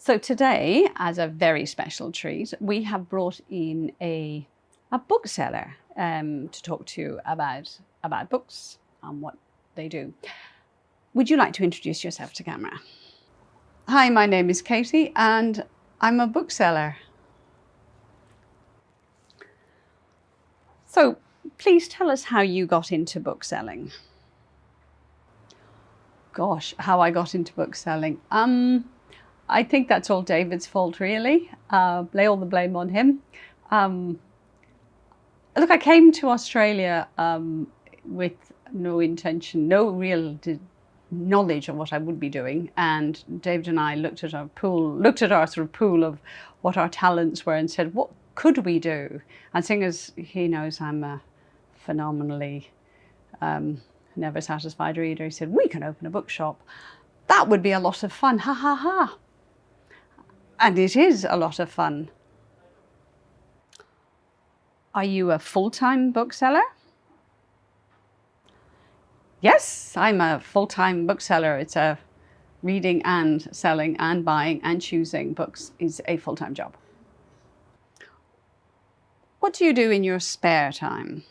So today, as a very special treat, we have brought in a bookseller to talk to you about books and what they do. Would you like to introduce yourself to camera? Hi, my name is Katie and I'm a bookseller. So please tell us how you got into bookselling. Gosh, how I got into bookselling. I think that's all David's fault, really. Lay all the blame on him. Look, I came to Australia with no intention, no real knowledge of what I would be doing. And David and I looked at our sort of pool of what our talents were and said, what could we do? And seeing as he knows I'm a phenomenally never satisfied reader, he said, we can open a bookshop. That would be a lot of fun, ha ha ha. And it is a lot of fun. Are you a full-time bookseller? Yes, I'm a full-time bookseller. It's a reading and selling and buying and choosing books is a full-time job. What do you do in your spare time?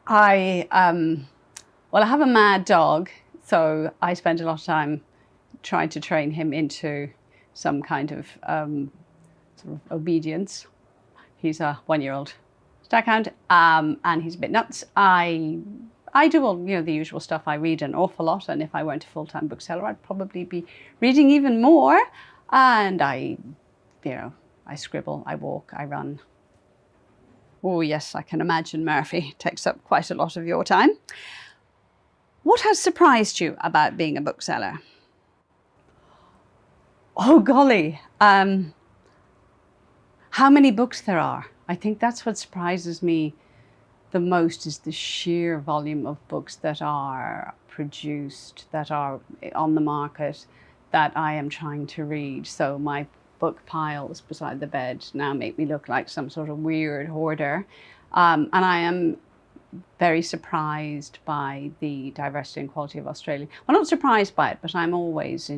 I have a mad dog, so I spend a lot of time trying to train him into some kind of sort of obedience. He's a 1-year-old staghound, and he's a bit nuts. I do all the usual stuff. I read an awful lot, and if I weren't a full-time bookseller, I'd probably be reading even more. And I scribble, I walk, I run. Oh yes, I can imagine Murphy takes up quite a lot of your time. What has surprised you about being a bookseller? Oh golly, how many books there are. I think that's what surprises me the most, is the sheer volume of books that are produced, that are on the market, that I am trying to read. So my book piles beside the bed now make me look like some sort of weird hoarder. And I am very surprised by the diversity and quality of Australia. Well, not surprised by it, but I'm always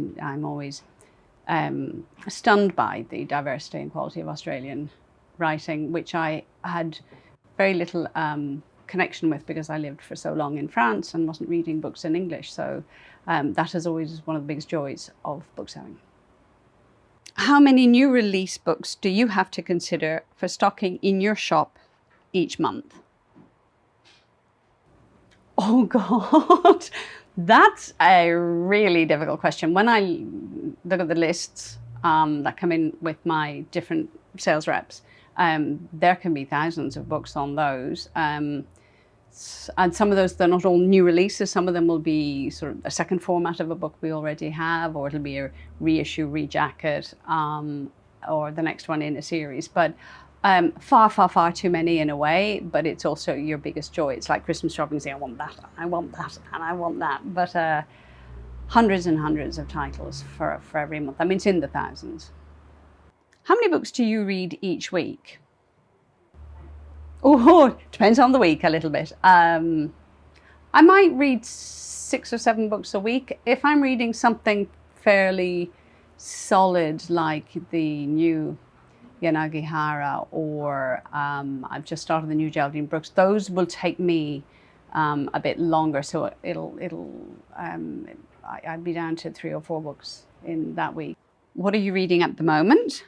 stunned by the diversity and quality of Australian writing, which I had very little connection with because I lived for so long in France and wasn't reading books in English. So that is always one of the biggest joys of bookselling. How many new release books do you have to consider for stocking in your shop each month? Oh God, that's a really difficult question. When I look at the lists that come in with my different sales reps, there can be thousands of books on those. And some of those, they're not all new releases. Some of them will be sort of a second format of a book we already have, or it'll be a reissue, rejacket, or the next one in a series. But far too many in a way, but it's also your biggest joy. It's like Christmas shopping, saying, I want that, and I want that. But hundreds and hundreds of titles for every month. I mean, it's in the thousands. How many books do you read each week? Oh, depends on the week a little bit. I might read 6 or 7 books a week. If I'm reading something fairly solid, like the new Yanagihara, or I've just started the new Geraldine Brooks, those will take me a bit longer. So I'd be down to 3 or 4 books in that week. What are you reading at the moment?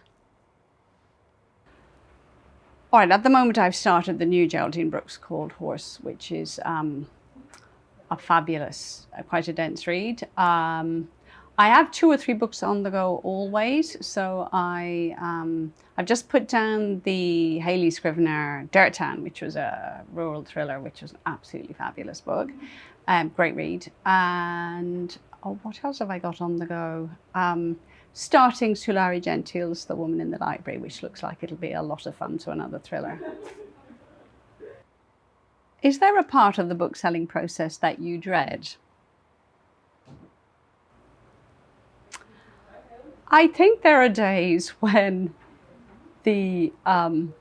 All right, at the moment I've started the new Geraldine Brooks called Horse, which is a fabulous, quite a dense read. I have 2 or 3 books on the go always. So I've just put down the Hayley Scrivener Dirtown, which was a rural thriller, which was an absolutely fabulous book. Great read. And what else have I got on the go? Starting Sulari Gentile's The Woman in the Library, which looks like it'll be a lot of fun, so another thriller. Is there a part of the book selling process that you dread? I think there are days when the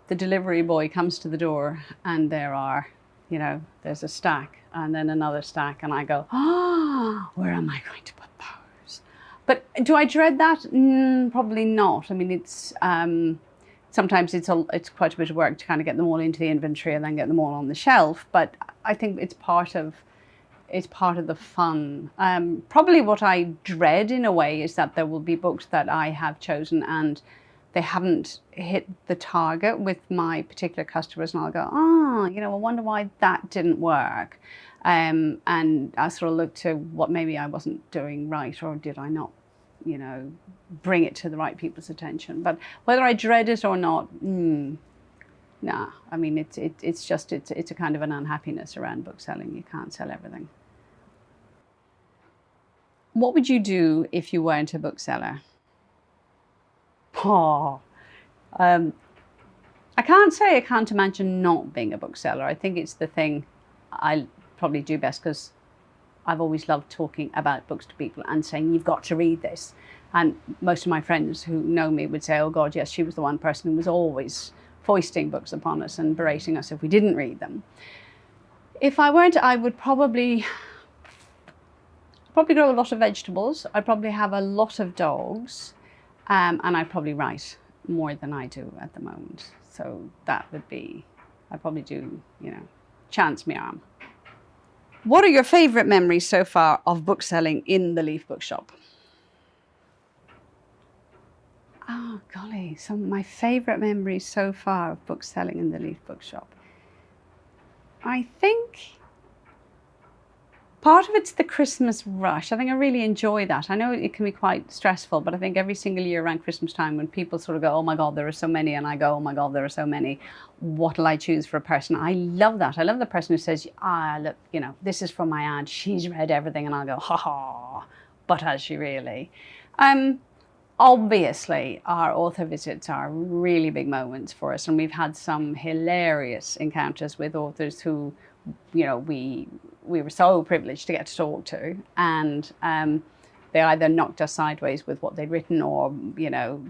delivery boy comes to the door and there's a stack and then another stack, and I go, where am I going to put those? But do I dread that? Probably not. I mean, it's sometimes it's quite a bit of work to kind of get them all into the inventory and then get them all on the shelf. But I think it's part of the fun. Probably what I dread in a way is that there will be books that I have chosen and they haven't hit the target with my particular customers, and I'll go, I wonder why that didn't work. And I sort of look to what maybe I wasn't doing right, or did I not, bring it to the right people's attention. But whether I dread it or not, nah. I mean, it's a kind of an unhappiness around book selling. You can't sell everything. What would you do if you weren't a bookseller? I can't say I can't imagine not being a bookseller. I think it's the thing I probably do best because I've always loved talking about books to people and saying, you've got to read this. And most of my friends who know me would say, oh God, yes, she was the one person who was always foisting books upon us and berating us if we didn't read them. If I weren't, I would probably grow a lot of vegetables. I'd probably have a lot of dogs. And I'd probably write more than I do at the moment. So that would be, I'd probably do, chance me arm. What are your favourite memories so far of book selling in the Leaf Bookshop? Oh, golly, some of my favourite memories so far of book selling in the Leaf Bookshop. I think part of it's the Christmas rush. I think I really enjoy that. I know it can be quite stressful, but I think every single year around Christmas time when people sort of go, oh my God, there are so many, and I go, oh my God, there are so many, what'll I choose for a person? I love that. I love the person who says, look, this is from my ad, she's read everything, and I'll go, ha ha, but has she really? Obviously, our author visits are really big moments for us, and we've had some hilarious encounters with authors who, we were so privileged to get to talk to, and they either knocked us sideways with what they'd written or,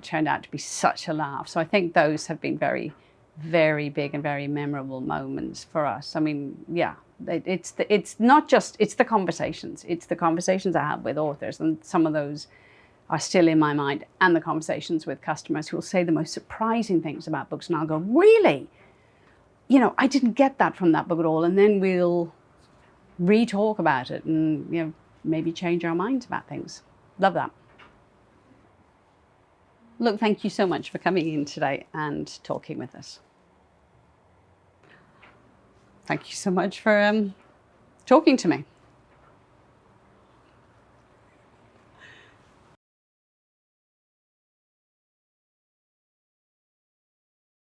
turned out to be such a laugh. So I think those have been very, very big and very memorable moments for us. I mean, yeah, it's the conversations. It's the conversations I have with authors, and some of those are still in my mind, and the conversations with customers who will say the most surprising things about books, and I'll go, really? I didn't get that from that book at all. And then we'll re-talk about it and, maybe change our minds about things. Love that. Look, thank you so much for coming in today and talking with us. Thank you so much for talking to me.